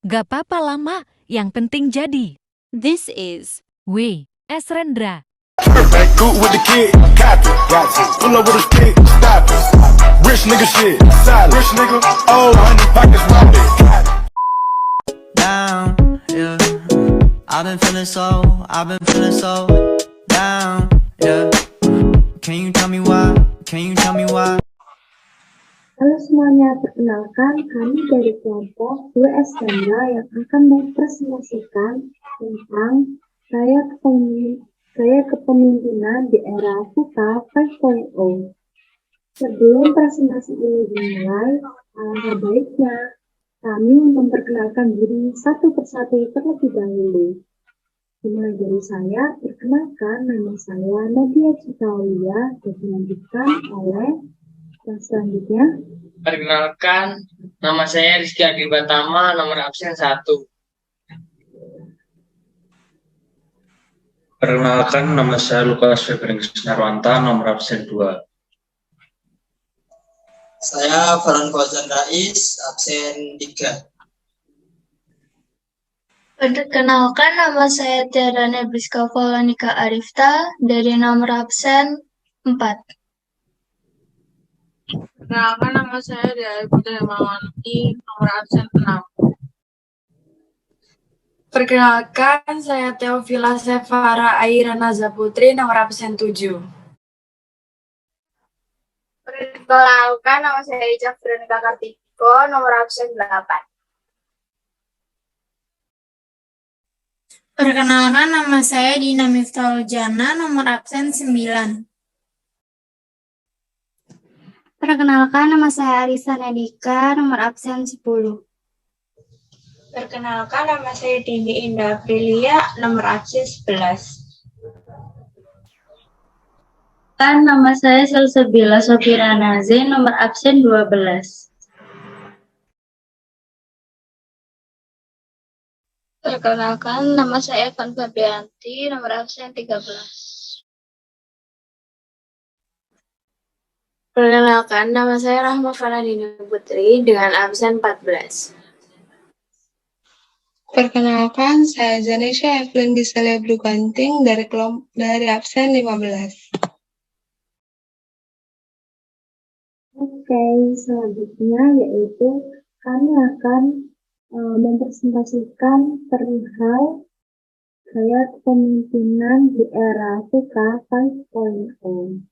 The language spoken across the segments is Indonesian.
Gak apa-apa lama, yang penting jadi. This is W. S. Rendra. Perfect, good with the kid, copy, got you. Pull up with a stick, stop it. Rich nigga shit, solid. Rich nigga, oh, 100 pockets rounded. Down, yeah. I've been feeling so down, yeah. Can you tell me why? Can you tell me why? Halo semuanya, perkenalkan kami dari kelompok WS Chandra yang akan mempresentasikan tentang gaya kepemimpinan di era VUCA 5.0. Sebelum presentasi ini dimulai, alangkah baiknya kami memperkenalkan diri satu persatu terlebih dahulu. Dimulai dari saya, perkenalkan nama saya Nadia Cikaulia dan dilanjutkan oleh yang selanjutnya. Perkenalkan, nama saya Rizky Adi Batama, nomor absen 1. Perkenalkan, nama saya Lukas Febring Narwanta, nomor absen 2. Saya Farhan Fauzan Rais, absen 3. Perkenalkan, nama saya Tiara Nebriska Faulanika Arifta, dari nomor absen 4. Perkenalkan, nama saya Dea Putri Hermawanti, nomor absen 6. Perkenalkan, saya Teofila Sefara Aira Putri, nomor absen 7. Perkenalkan, nama saya Ica Veronica Kartiko, nomor absen 8. Perkenalkan, nama saya Dina Miftahul Jana, nomor absen 9. Perkenalkan, nama saya Arisa Nadika, nomor absen 10. Perkenalkan, nama saya Dini Indah Aprilia, nomor absen 11. Nama saya Salsabila Sofira Naze, nomor absen 12. Perkenalkan, nama saya Evan Fabianti, nomor absen 13. Perkenalkan, nama saya Rahma Faradina Putri dengan absen 14. Perkenalkan, saya Zanisha Evelyn Gisalia Bruganting dari absen 15. Oke, selanjutnya yaitu kami akan mempresentasikan perihal gaya kepemimpinan di era VUCA 5.0.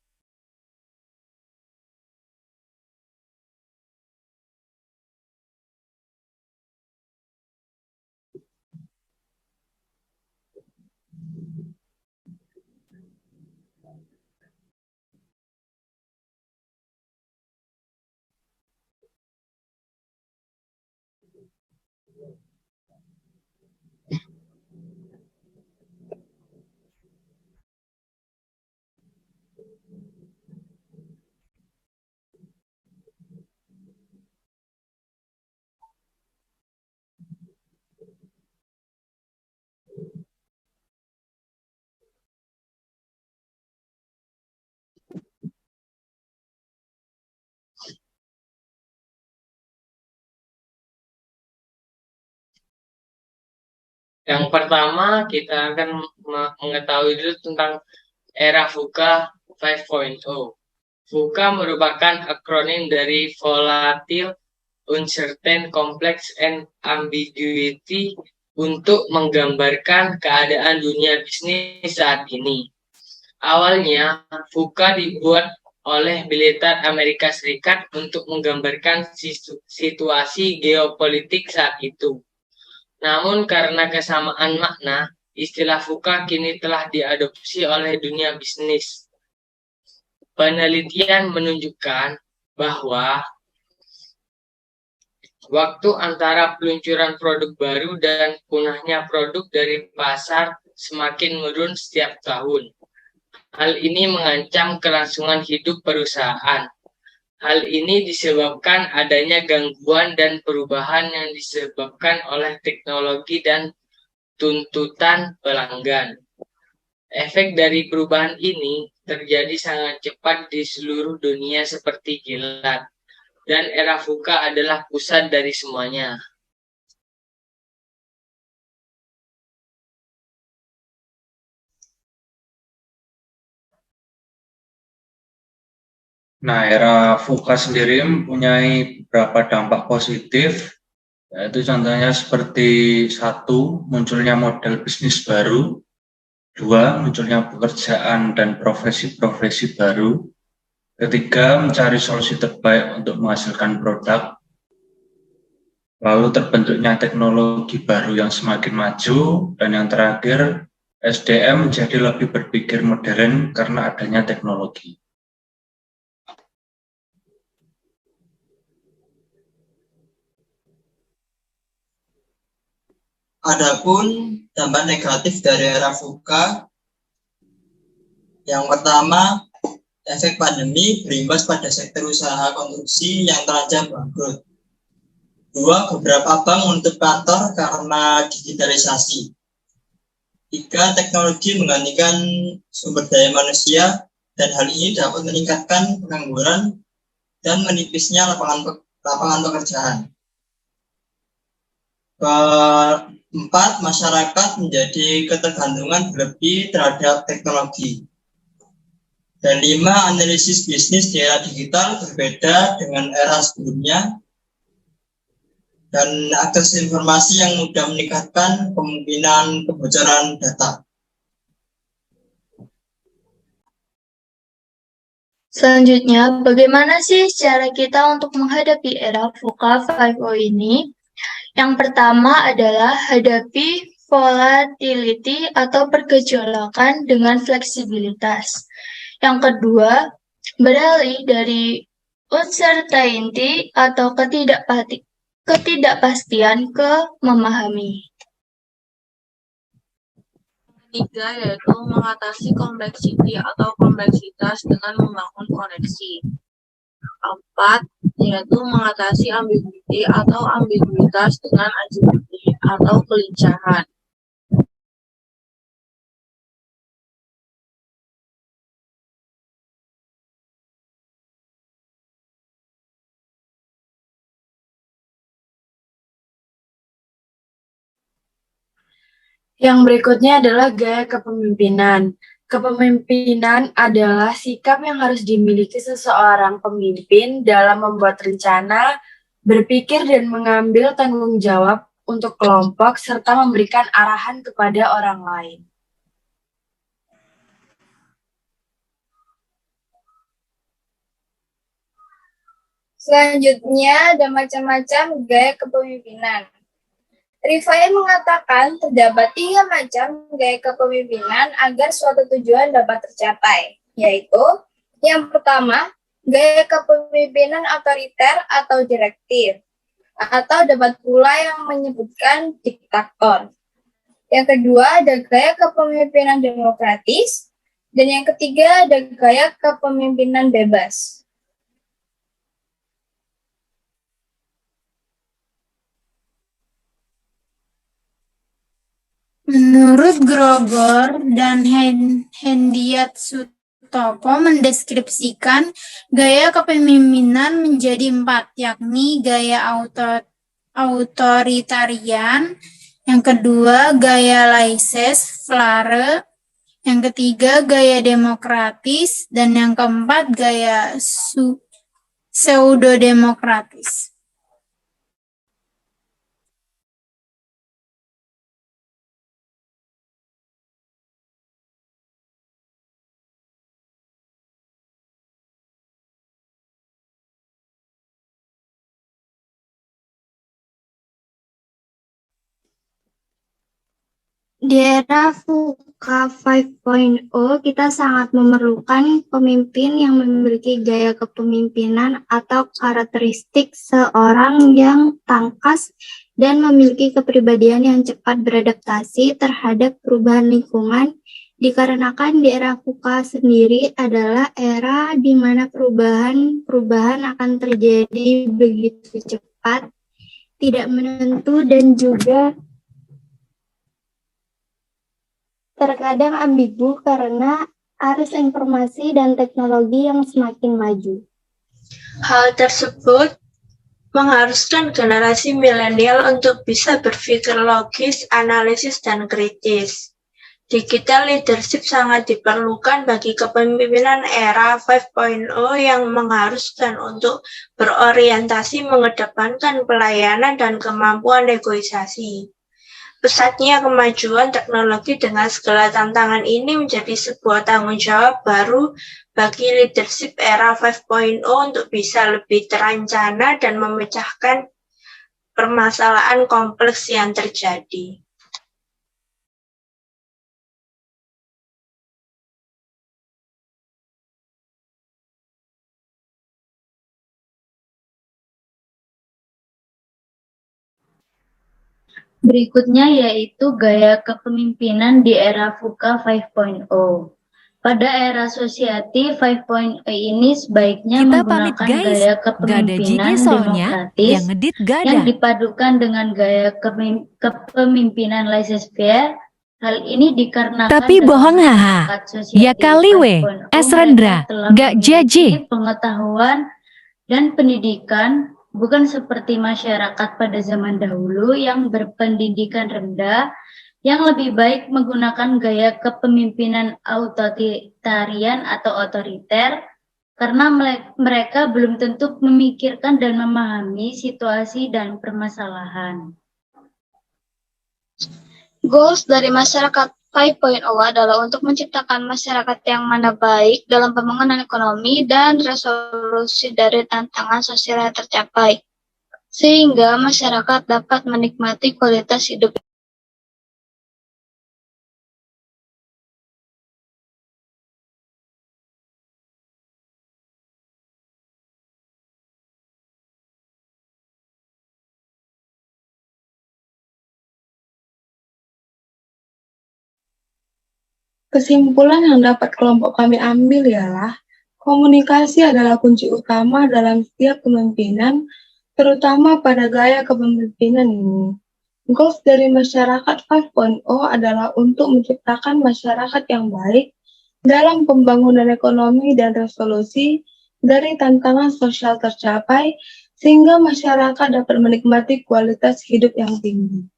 Yang pertama, kita akan mengetahui dulu tentang era VUCA 5.0. VUCA merupakan akronim dari Volatile, Uncertain, Complex, and Ambiguity untuk menggambarkan keadaan dunia bisnis saat ini. Awalnya, VUCA dibuat oleh militer Amerika Serikat untuk menggambarkan situasi geopolitik saat itu. Namun karena kesamaan makna, istilah VUCA kini telah diadopsi oleh dunia bisnis. Penelitian menunjukkan bahwa waktu antara peluncuran produk baru dan punahnya produk dari pasar semakin menurun setiap tahun. Hal ini mengancam kelangsungan hidup perusahaan. Hal ini disebabkan adanya gangguan dan perubahan yang disebabkan oleh teknologi dan tuntutan pelanggan. Efek dari perubahan ini terjadi sangat cepat di seluruh dunia seperti kilat, dan era VUCA adalah pusat dari semuanya. Nah, era VUCA sendiri mempunyai beberapa dampak positif, yaitu contohnya seperti 1, munculnya model bisnis baru, 2, munculnya pekerjaan dan profesi-profesi baru, 3, mencari solusi terbaik untuk menghasilkan produk, lalu terbentuknya teknologi baru yang semakin maju, dan yang terakhir, SDM menjadi lebih berpikir modern karena adanya teknologi. Adapun dampak negatif dari era VUCA, yang pertama, efek pandemi berimbas pada sektor usaha konstruksi yang terancam bangkrut. 2, beberapa bank menutup kantor karena digitalisasi. 3, teknologi menggantikan sumber daya manusia, dan hal ini dapat meningkatkan pengangguran dan menipisnya lapangan pekerjaan. 4, masyarakat menjadi ketergantungan berlebih terhadap teknologi. Dan 5, analisis bisnis di era digital berbeda dengan era sebelumnya. Dan akses informasi yang mudah meningkatkan kemungkinan kebocoran data. Selanjutnya, bagaimana sih cara kita untuk menghadapi era VUCA 5.0 ini? Yang pertama adalah hadapi volatility atau pergejolakan dengan fleksibilitas. Yang kedua, beralih dari uncertainty atau ketidakpastian ke memahami. Ketiga yaitu mengatasi kompleksiti atau kompleksitas dengan membangun koneksi. 4 yaitu mengatasi ambiguity atau ambiguitas dengan agility atau kelincahan. Yang berikutnya adalah gaya kepemimpinan. Kepemimpinan adalah sikap yang harus dimiliki seseorang pemimpin dalam membuat rencana, berpikir dan mengambil tanggung jawab untuk kelompok, serta memberikan arahan kepada orang lain. Selanjutnya ada macam-macam gaya kepemimpinan. Rifai mengatakan terdapat 3 macam gaya kepemimpinan agar suatu tujuan dapat tercapai, yaitu yang pertama, gaya kepemimpinan otoriter atau direktif, atau dapat pula yang menyebutkan diktator. Yang kedua ada gaya kepemimpinan demokratis, dan yang ketiga ada gaya kepemimpinan bebas. Menurut Grogor dan Hendiat Sutopo mendeskripsikan gaya kepemimpinan menjadi 4, yakni gaya autoritarian, yang kedua gaya laissez-faire, yang ketiga gaya demokratis, dan yang keempat gaya pseudo-demokratis. Di era VUCA 5.0, kita sangat memerlukan pemimpin yang memiliki gaya kepemimpinan atau karakteristik seorang yang tangkas dan memiliki kepribadian yang cepat beradaptasi terhadap perubahan lingkungan, dikarenakan di era VUCA sendiri adalah era di mana perubahan akan terjadi begitu cepat, tidak menentu, dan juga terkadang ambigu karena arus informasi dan teknologi yang semakin maju. Hal tersebut mengharuskan generasi milenial untuk bisa berpikir logis, analisis, dan kritis. Digital leadership sangat diperlukan bagi kepemimpinan era 5.0 yang mengharuskan untuk berorientasi mengedepankan pelayanan dan kemampuan negosiasi. Pesatnya kemajuan teknologi dengan segala tantangan ini menjadi sebuah tanggung jawab baru bagi leadership era 5.0 untuk bisa lebih terencana dan memecahkan permasalahan kompleks yang terjadi. Berikutnya yaitu gaya kepemimpinan di era VUCA 5.0. Pada era Society 5.0 ini sebaiknya Kita pamit menggunakan guys, gaya gak ada kepemimpinan Gigi soalnya, demokratis yang ngedit gak yang ada. dipadukan dengan gaya kepemimpinan laissez-faire. Hal ini dikarenakan Tapi bohong haha. Ya kali we, Esrendra, gak jaji. Pengetahuan dan pendidikan bukan seperti masyarakat pada zaman dahulu yang berpendidikan rendah, yang lebih baik menggunakan gaya kepemimpinan authoritarian atau otoriter, karena mereka belum tentu memikirkan dan memahami situasi dan permasalahan. Goals dari masyarakat 5.0 adalah untuk menciptakan masyarakat yang mana baik dalam pembangunan ekonomi dan resolusi dari tantangan sosial yang tercapai, sehingga masyarakat dapat menikmati kualitas hidup. Kesimpulan yang dapat kelompok kami ambil ialah komunikasi adalah kunci utama dalam setiap kepemimpinan, terutama pada gaya kepemimpinan ini. Goals dari masyarakat 5.0 adalah untuk menciptakan masyarakat yang baik dalam pembangunan ekonomi dan resolusi dari tantangan sosial tercapai, sehingga masyarakat dapat menikmati kualitas hidup yang tinggi.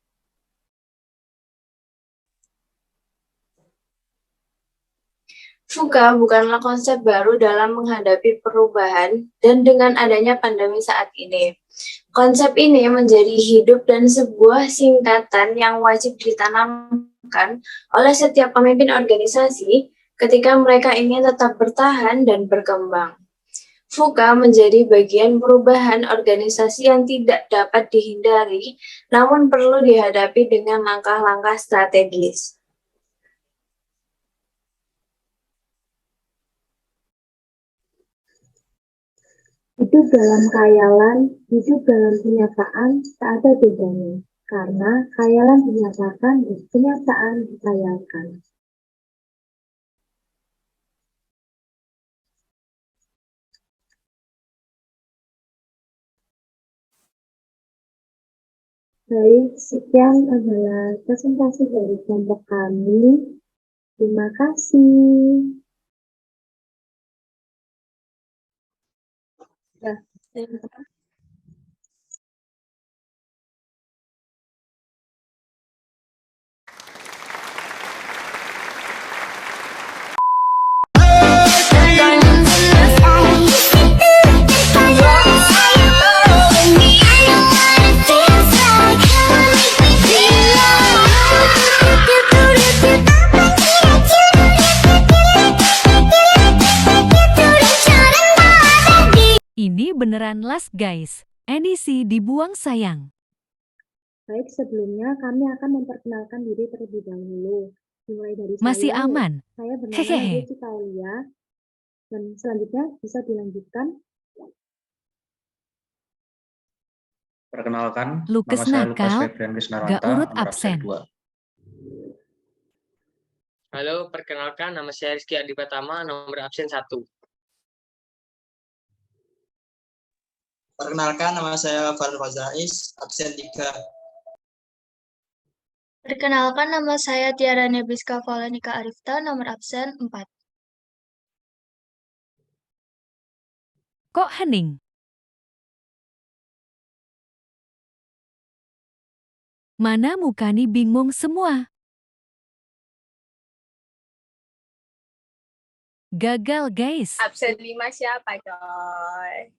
VUCA bukanlah konsep baru dalam menghadapi perubahan dan dengan adanya pandemi saat ini. Konsep ini menjadi hidup dan sebuah singkatan yang wajib ditanamkan oleh setiap pemimpin organisasi ketika mereka ingin tetap bertahan dan berkembang. VUCA menjadi bagian perubahan organisasi yang tidak dapat dihindari, namun perlu dihadapi dengan langkah-langkah strategis. Hidup dalam khayalan, hidup dalam kenyataan, tak ada bedanya. Karena khayalan dinyatakan dan kenyataan dikhayalkan. Baik, sekian adalah presentasi dari kelompok kami. Terima kasih. Ini beneran last guys, edisi dibuang sayang. Baik, sebelumnya kami akan memperkenalkan diri terlebih dahulu. Mulai dari Masih saya, aman. saya bernama Hehehe. Jessica Aulia. Dan selanjutnya bisa dilanjutkan. Perkenalkan, Lukes nama saya Lukas nakal, Febrian gak Krisnarwanta, urut nomor absen absen. 2. Halo, perkenalkan nama saya Rizky Adi Pratama, nomor absen 1. Perkenalkan, nama saya Farul Fazais, absen 3. Perkenalkan, nama saya Tiara Nebriska Falanika Arifta, nomor absen 4. Kok hening? Mana muka nih bingung semua? Gagal guys. Absen 5 siapa, coy?